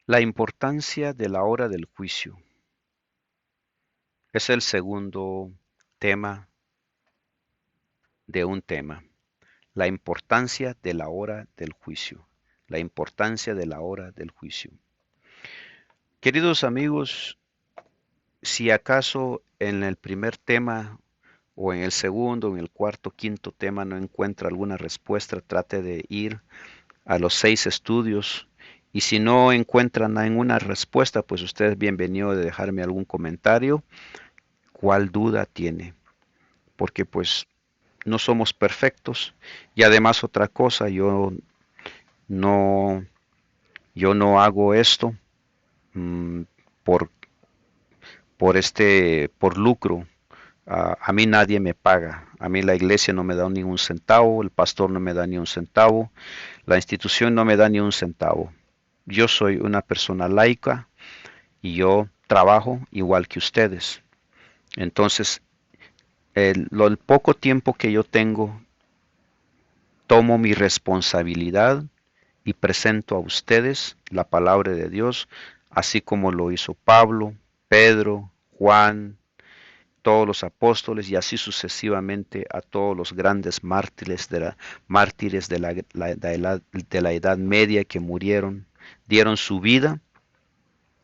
La importancia de la hora del juicio es el segundo tema de un tema. La importancia de la hora del juicio. La importancia de la hora del juicio. Queridos amigos, si acaso en el primer tema o en el segundo, en el cuarto, quinto tema no encuentra alguna respuesta, trate de ir a los 6 estudios. Y si no encuentran ninguna respuesta, pues usted es bienvenido de dejarme algún comentario. ¿Cuál duda tiene? Porque pues no somos perfectos. Y además otra cosa, no, yo no hago esto mm, por, por lucro. A mí nadie me paga. A mí la iglesia no me da ni un centavo, el pastor no me da ni un centavo, la institución no me da ni un centavo. Yo soy una persona laica y yo trabajo igual que ustedes. Entonces, el poco tiempo que yo tengo, tomo mi responsabilidad y presento a ustedes la palabra de Dios, así como lo hizo Pablo, Pedro, Juan, todos los apóstoles y así sucesivamente a todos los grandes mártires de la Edad Media que murieron, dieron su vida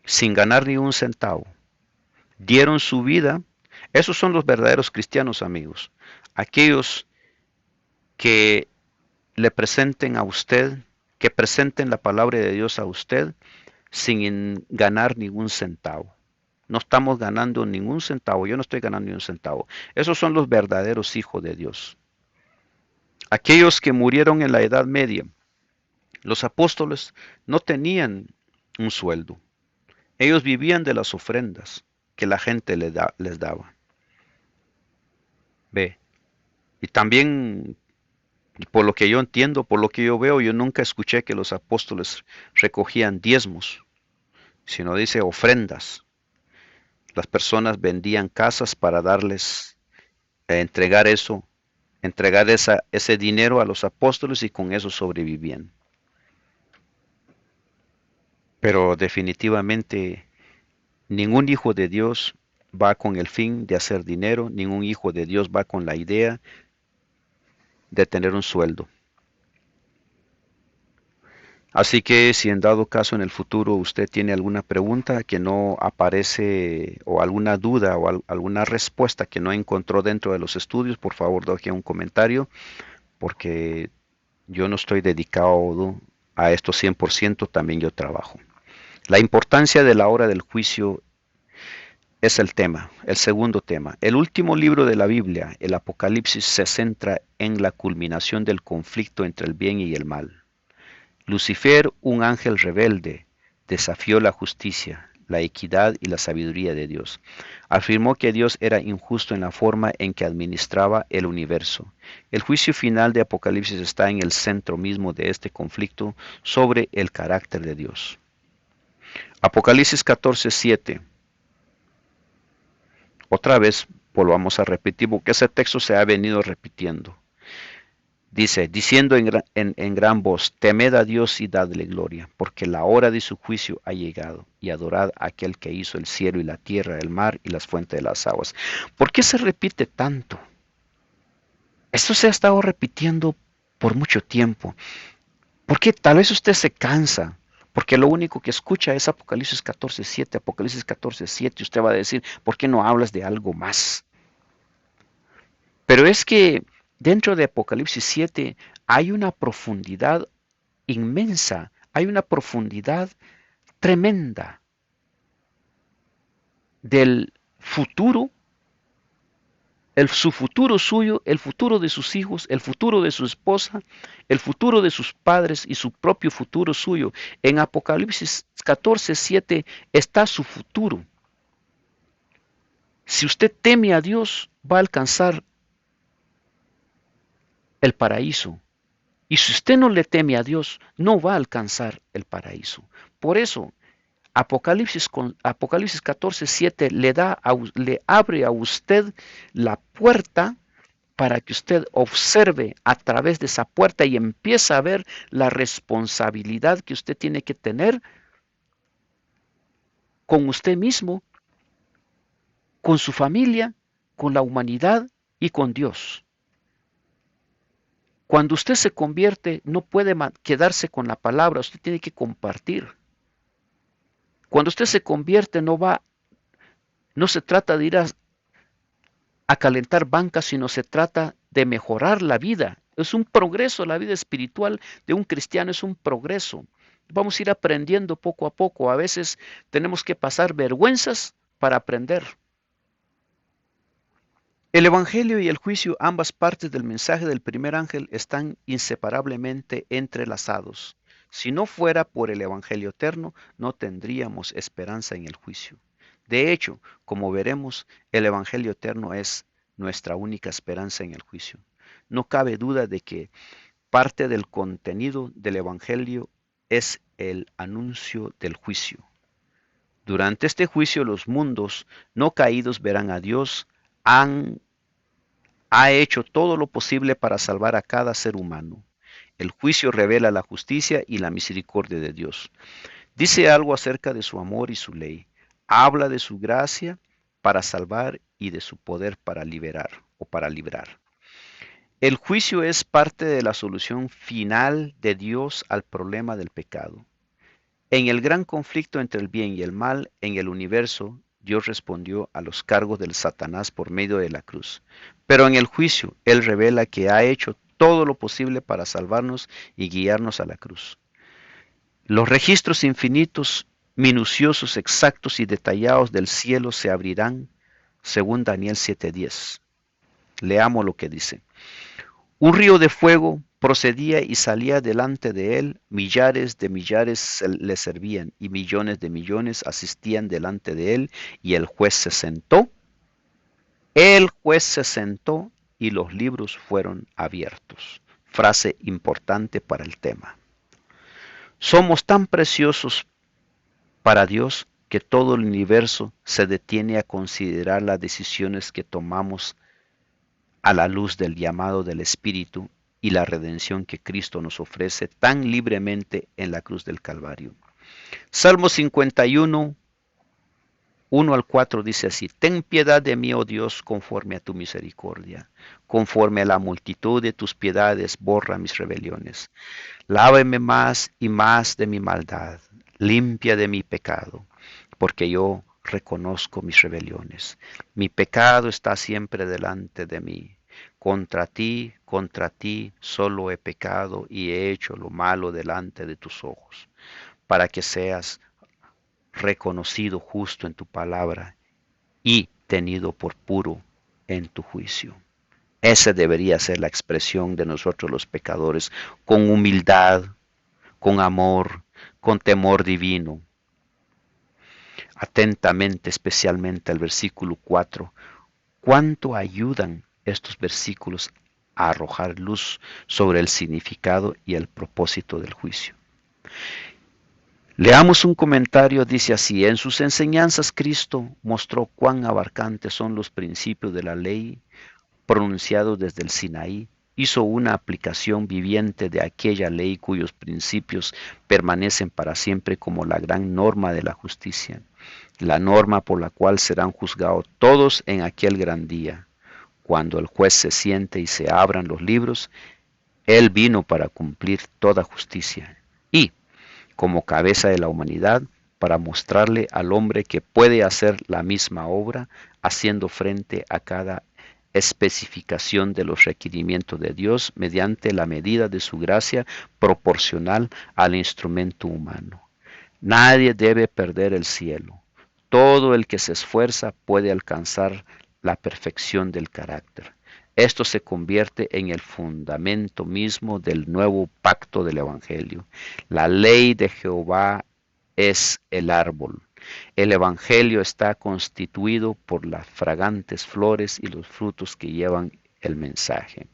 sin ganar ni un centavo, dieron su vida. Esos son los verdaderos cristianos, amigos, aquellos que le presenten a usted, que presenten la palabra de Dios a usted sin ganar ningún centavo. No estamos ganando ningún centavo, yo no estoy ganando ningún centavo. Esos son los verdaderos hijos de Dios. Aquellos que murieron en la Edad Media, los apóstoles no tenían un sueldo. Ellos vivían de las ofrendas que la gente les daba. Ve. Y también, por lo que yo entiendo, por lo que yo veo, yo nunca escuché que los apóstoles recogían diezmos, sino dice ofrendas. Las personas vendían casas para darles, entregar eso, entregar ese dinero a los apóstoles y con eso sobrevivían. Pero definitivamente ningún hijo de Dios va con el fin de hacer dinero, ningún hijo de Dios va con la idea de tener un sueldo. Así que si en dado caso en el futuro usted tiene alguna pregunta que no aparece o alguna duda o alguna respuesta que no encontró dentro de los estudios, por favor deje un comentario porque yo no estoy dedicado a esto 100%, también yo trabajo. La importancia de la hora del juicio es el tema, el segundo tema. El último libro de la Biblia, el Apocalipsis, se centra en la culminación del conflicto entre el bien y el mal. Lucifer, un ángel rebelde, desafió la justicia, la equidad y la sabiduría de Dios. Afirmó que Dios era injusto en la forma en que administraba el universo. El juicio final de Apocalipsis está en el centro mismo de este conflicto sobre el carácter de Dios. Apocalipsis 14:7. Otra vez volvamos a repetir porque ese texto se ha venido repitiendo. Dice, diciendo en gran voz, temed a Dios y dadle gloria, porque la hora de su juicio ha llegado, y adorad a aquel que hizo el cielo y la tierra, el mar y las fuentes de las aguas. ¿Por qué se repite tanto? Esto se ha estado repitiendo por mucho tiempo. Porque tal vez usted se cansa, porque lo único que escucha es Apocalipsis 14:7, Apocalipsis 14:7, y usted va a decir, ¿por qué no hablas de algo más? Pero es que dentro de Apocalipsis 7 hay una profundidad inmensa, hay una profundidad tremenda del futuro, su futuro suyo, el futuro de sus hijos, el futuro de su esposa, el futuro de sus padres y su propio futuro suyo. En Apocalipsis 14:7 está su futuro. Si usted teme a Dios, va a alcanzar el paraíso. Y si usted no le teme a Dios, no va a alcanzar el paraíso. Por eso, Apocalipsis 14:7 le abre a usted la puerta para que usted observe a través de esa puerta y empiece a ver la responsabilidad que usted tiene que tener con usted mismo, con su familia, con la humanidad y con Dios. Cuando usted se convierte, no puede quedarse con la palabra, usted tiene que compartir. Cuando usted se convierte, no se trata de ir a calentar bancas, sino se trata de mejorar la vida. Es un progreso, la vida espiritual de un cristiano es un progreso. Vamos a ir aprendiendo poco a poco. A veces tenemos que pasar vergüenzas para aprender. El Evangelio y el juicio, ambas partes del mensaje del primer ángel, están inseparablemente entrelazados. Si no fuera por el Evangelio eterno, no tendríamos esperanza en el juicio. De hecho, como veremos, el Evangelio eterno es nuestra única esperanza en el juicio. No cabe duda de que parte del contenido del Evangelio es el anuncio del juicio. Durante este juicio los mundos no caídos verán a Dios, ha hecho todo lo posible para salvar a cada ser humano. El juicio revela la justicia y la misericordia de Dios. Dice algo acerca de su amor y su ley. Habla de su gracia para salvar y de su poder para liberar o para librar. El juicio es parte de la solución final de Dios al problema del pecado. En el gran conflicto entre el bien y el mal en el universo, Dios respondió a los cargos del Satanás por medio de la cruz. Pero en el juicio, Él revela que ha hecho todo lo posible para salvarnos y guiarnos a la cruz. Los registros infinitos, minuciosos, exactos y detallados del cielo se abrirán, según Daniel 7:10. Leamos lo que dice. Un río de fuego procedía y salía delante de él, millares de millares le servían y millones de millones asistían delante de él, y el juez se sentó. El juez se sentó y los libros fueron abiertos. Frase importante para el tema. Somos tan preciosos para Dios que todo el universo se detiene a considerar las decisiones que tomamos a la luz del llamado del Espíritu y la redención que Cristo nos ofrece tan libremente en la cruz del Calvario. Salmo 51, 1 al 4 dice así: Ten piedad de mí, oh Dios, conforme a tu misericordia. Conforme a la multitud de tus piedades, borra mis rebeliones. Lávame más y más de mi maldad, limpia de mi pecado, porque yo reconozco mis rebeliones. Mi pecado está siempre delante de mí. Contra ti solo he pecado y he hecho lo malo delante de tus ojos, para que seas reconocido justo en tu palabra y tenido por puro en tu juicio. Esa debería ser la expresión de nosotros los pecadores, con humildad, con amor, con temor divino. Atentamente, especialmente al versículo 4. ¿Cuánto ayudan estos versículos a arrojar luz sobre el significado y el propósito del juicio? Leamos un comentario, dice así: en sus enseñanzas Cristo mostró cuán abarcantes son los principios de la ley pronunciados desde el Sinaí. Hizo una aplicación viviente de aquella ley cuyos principios permanecen para siempre como la gran norma de la justicia, la norma por la cual serán juzgados todos en aquel gran día. Cuando el juez se siente y se abran los libros, Él vino para cumplir toda justicia y, como cabeza de la humanidad, para mostrarle al hombre que puede hacer la misma obra, haciendo frente a cada especificación de los requerimientos de Dios mediante la medida de su gracia proporcional al instrumento humano. Nadie debe perder el cielo. Todo el que se esfuerza puede alcanzar la perfección del carácter. Esto se convierte en el fundamento mismo del nuevo pacto del Evangelio. La ley de Jehová es el árbol. El Evangelio está constituido por las fragantes flores y los frutos que llevan el mensaje.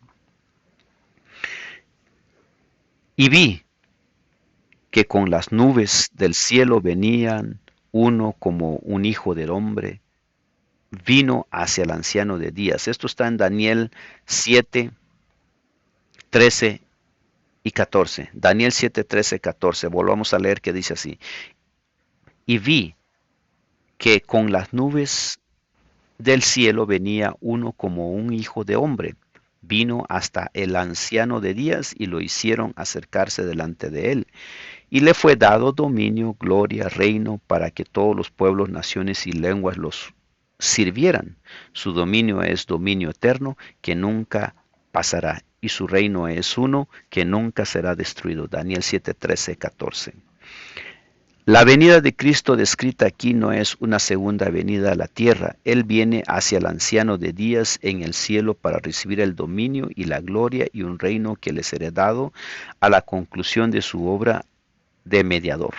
Y vi que con las nubes del cielo venían uno como un hijo del hombre, vino hacia el anciano de días. Esto está en Daniel 7, 13 y 14. Daniel 7, 13, 14. Volvamos a leer que dice así. Y vi que con las nubes del cielo venía uno como un hijo de hombre. Vino hasta el anciano de días y lo hicieron acercarse delante de él. Y le fue dado dominio, gloria, reino, para que todos los pueblos, naciones y lenguas los sirvieran. Su dominio es dominio eterno que nunca pasará, y su reino es uno que nunca será destruido. Daniel 7, 13, 14. La venida de Cristo descrita aquí no es una segunda venida a la tierra. Él viene hacia el anciano de días en el cielo para recibir el dominio y la gloria y un reino que le será dado a la conclusión de su obra de mediador.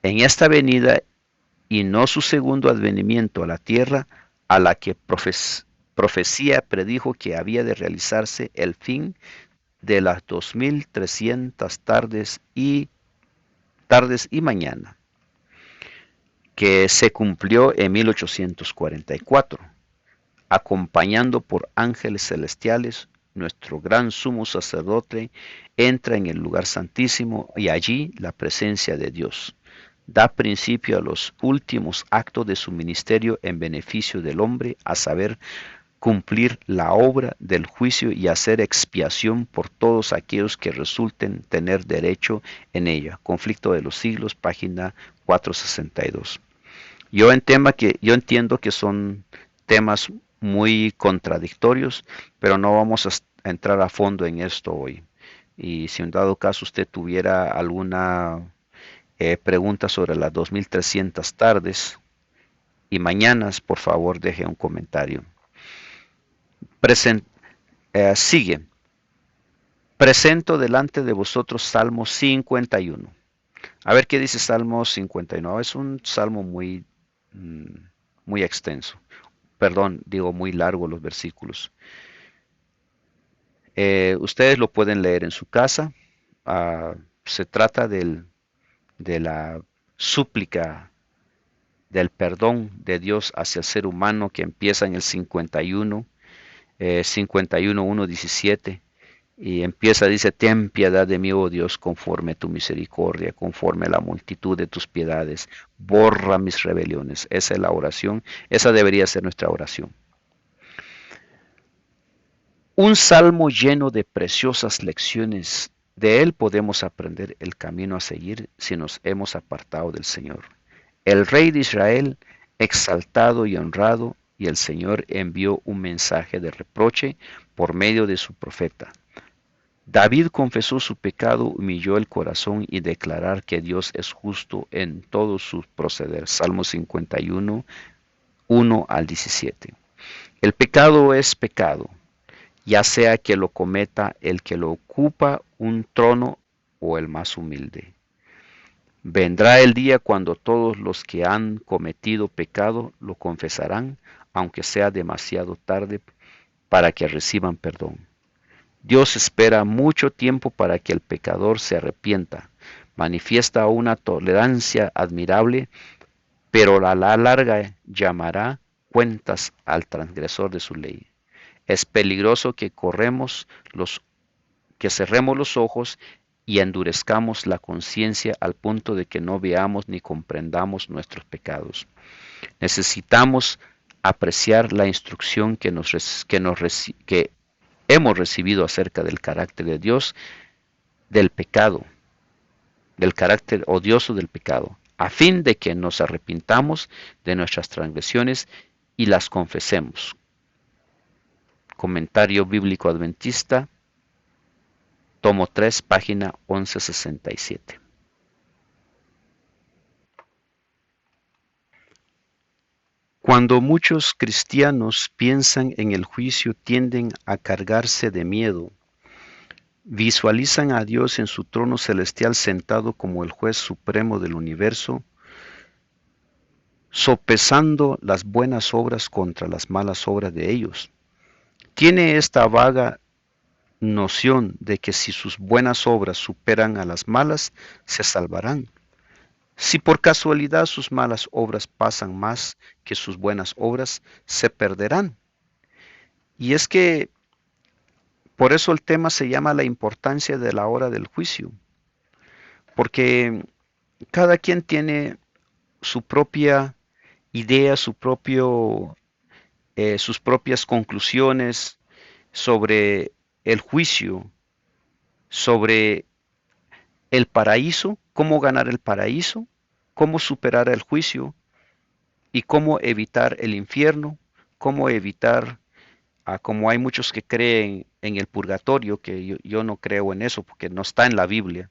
En esta venida y no su segundo advenimiento a la tierra, a la que profecía predijo que había de realizarse el fin de las 2300 tardes y mañana, que se cumplió en 1844, acompañando por ángeles celestiales. Nuestro gran sumo sacerdote entra en el lugar santísimo y allí la presencia de Dios da principio a los últimos actos de su ministerio en beneficio del hombre, a saber, cumplir la obra del juicio y hacer expiación por todos aquellos que resulten tener derecho en ella. Conflicto de los siglos, página 462. Yo entiendo que son temas muy contradictorios, pero no vamos a entrar a fondo en esto hoy. Y si en dado caso usted tuviera alguna pregunta sobre las 2300 tardes y mañanas, por favor deje un comentario. Present, sigue. Presento delante de vosotros Salmo 51. A ver qué dice Salmo 51. Es un salmo muy extenso. Perdón, digo muy largo los versículos. Ustedes lo pueden leer en su casa. Se trata de la súplica del perdón de Dios hacia el ser humano que empieza en el 51, 1:17 y empieza, dice, ten piedad de mí, oh Dios, conforme a tu misericordia, conforme a la multitud de tus piedades, borra mis rebeliones. Esa es la oración, esa debería ser nuestra oración. Un salmo lleno de preciosas lecciones. De él podemos aprender el camino a seguir si nos hemos apartado del Señor. El rey de Israel, exaltado y honrado, y el Señor envió un mensaje de reproche por medio de su profeta. David confesó su pecado, humilló el corazón y declarar que Dios es justo en todo su proceder. Salmo 51, 1 al 17. El pecado es pecado, ya sea que lo cometa el que lo ocupa un trono o el más humilde. Vendrá el día cuando todos los que han cometido pecado lo confesarán, aunque sea demasiado tarde para que reciban perdón. Dios espera mucho tiempo para que el pecador se arrepienta. Manifiesta una tolerancia admirable, pero a la larga llamará cuentas al transgresor de su ley. Es peligroso que cerremos los ojos y endurezcamos la conciencia al punto de que no veamos ni comprendamos nuestros pecados. Necesitamos apreciar la instrucción que hemos recibido acerca del carácter de Dios, del pecado, del carácter odioso del pecado, a fin de que nos arrepintamos de nuestras transgresiones y las confesemos. Comentario Bíblico Adventista, tomo 3, página 1167. Cuando muchos cristianos piensan en el juicio, tienden a cargarse de miedo. Visualizan a Dios en su trono celestial sentado como el juez supremo del universo, sopesando las buenas obras contra las malas obras de ellos. Tiene esta vaga noción de que si sus buenas obras superan a las malas, se salvarán. Si por casualidad sus malas obras pasan más que sus buenas obras, se perderán. Y es que por eso el tema se llama la importancia de la hora del juicio, porque cada quien tiene su propia idea, sus propias conclusiones sobre el juicio, sobre el paraíso, cómo ganar el paraíso, cómo superar el juicio y cómo evitar el infierno, cómo evitar, como hay muchos que creen en el purgatorio, que yo no creo en eso porque no está en la Biblia,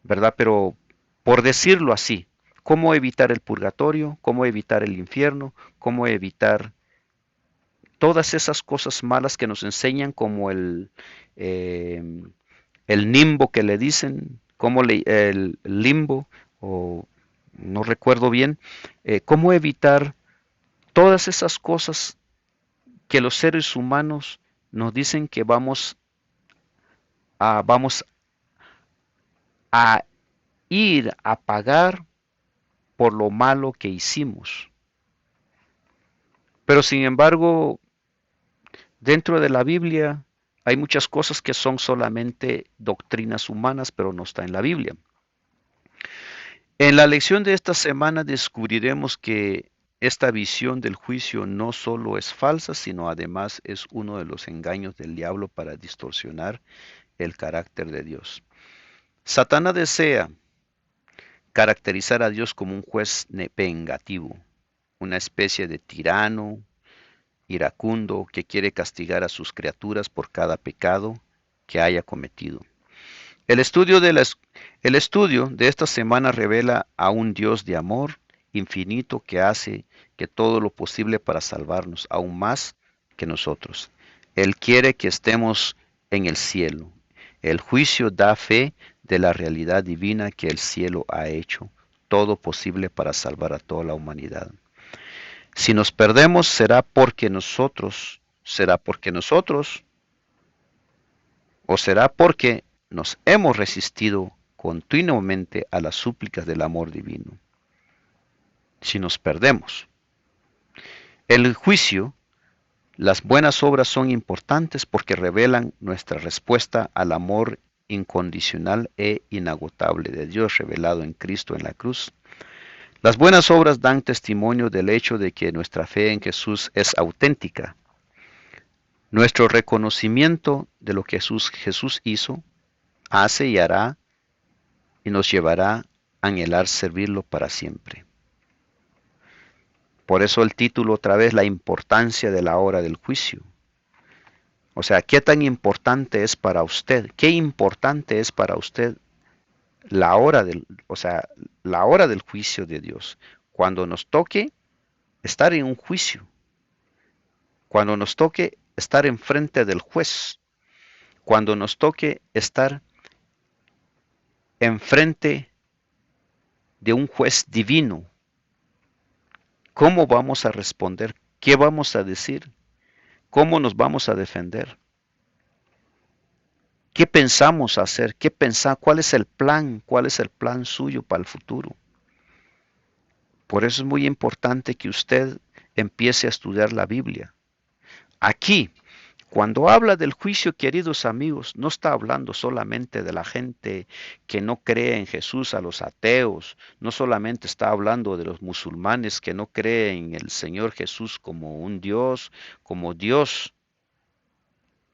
¿verdad? Pero por decirlo así, cómo evitar el purgatorio, cómo evitar el infierno, cómo evitar todas esas cosas malas que nos enseñan como eh, el nimbo que le dicen, el limbo, o no recuerdo bien, cómo evitar todas esas cosas que los seres humanos nos dicen que vamos a ir a pagar por lo malo que hicimos. Pero sin embargo, dentro de la Biblia hay muchas cosas que son solamente doctrinas humanas, pero no está en la Biblia. En la lección de esta semana descubriremos que esta visión del juicio no solo es falsa, sino además es uno de los engaños del diablo para distorsionar el carácter de Dios. Satanás desea caracterizar a Dios como un juez vengativo, una especie de tirano, iracundo, que quiere castigar a sus criaturas por cada pecado que haya cometido. El estudio de esta semana revela a un Dios de amor infinito que hace que todo lo posible para salvarnos, aún más que nosotros. Él quiere que estemos en el cielo. El juicio da fe de la realidad divina que el cielo ha hecho todo posible para salvar a toda la humanidad. Si nos perdemos será porque nosotros, o será porque nos hemos resistido continuamente a las súplicas del amor divino. Si nos perdemos. El juicio, las buenas obras son importantes porque revelan nuestra respuesta al amor incondicional e inagotable de Dios revelado en Cristo en la cruz. Las buenas obras dan testimonio del hecho de que nuestra fe en Jesús es auténtica. Nuestro reconocimiento de lo que Jesús hizo, hace y hará y nos llevará a anhelar servirlo para siempre. Por eso el título otra vez, la importancia de la hora del juicio. O sea, ¿qué tan importante es para usted? ¿Qué importante es para usted la hora del juicio de Dios? Cuando nos toque estar en un juicio, cuando nos toque estar enfrente del juez, cuando nos toque estar enfrente de un juez divino, ¿cómo vamos a responder? ¿Qué vamos a decir? ¿Cómo nos vamos a defender? ¿Qué pensamos hacer? ¿Cuál es el plan? ¿Cuál es el plan suyo para el futuro? Por eso es muy importante que usted empiece a estudiar la Biblia. Aquí, cuando habla del juicio, queridos amigos, no está hablando solamente de la gente que no cree en Jesús, a los ateos, no solamente está hablando de los musulmanes que no creen en el Señor Jesús como un Dios, como Dios.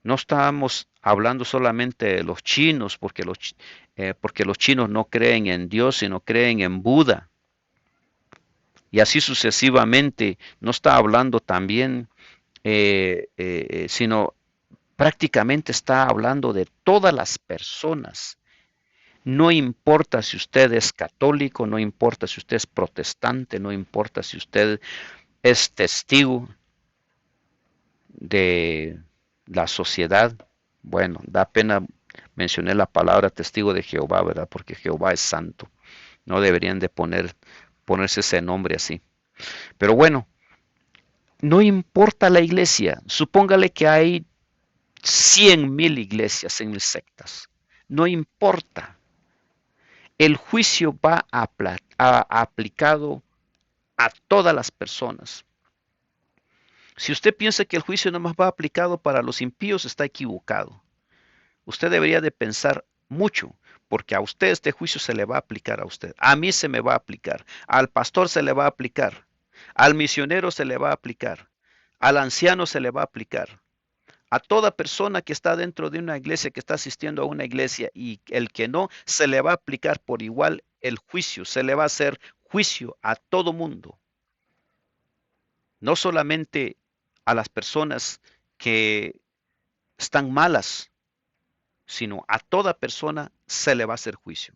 No estamos hablando solamente de los chinos, porque los chinos no creen en Dios, sino creen en Buda. Y así sucesivamente, no está hablando también, sino prácticamente está hablando de todas las personas. No importa si usted es católico, no importa si usted es protestante, no importa si usted es testigo de la sociedad. Bueno, da pena mencioné la palabra testigo de Jehová, ¿verdad? Porque Jehová es santo. No deberían de ponerse ese nombre así. Pero bueno, no importa la iglesia. Supóngale que hay 100,000 iglesias en sectas. No importa. El juicio va aplicado a todas las personas. Si usted piensa que el juicio no más va aplicado para los impíos, está equivocado. Usted debería de pensar mucho, porque a usted este juicio se le va a aplicar a usted. A mí se me va a aplicar. Al pastor se le va a aplicar. Al misionero se le va a aplicar, al anciano se le va a aplicar, a toda persona que está dentro de una iglesia, que está asistiendo a una iglesia y el que no, se le va a aplicar por igual el juicio, se le va a hacer juicio a todo mundo, no solamente a las personas que están malas, sino a toda persona se le va a hacer juicio.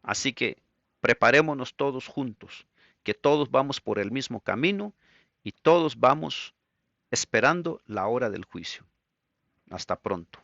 Así que preparémonos todos juntos, que todos vamos por el mismo camino y todos vamos esperando la hora del juicio. Hasta pronto.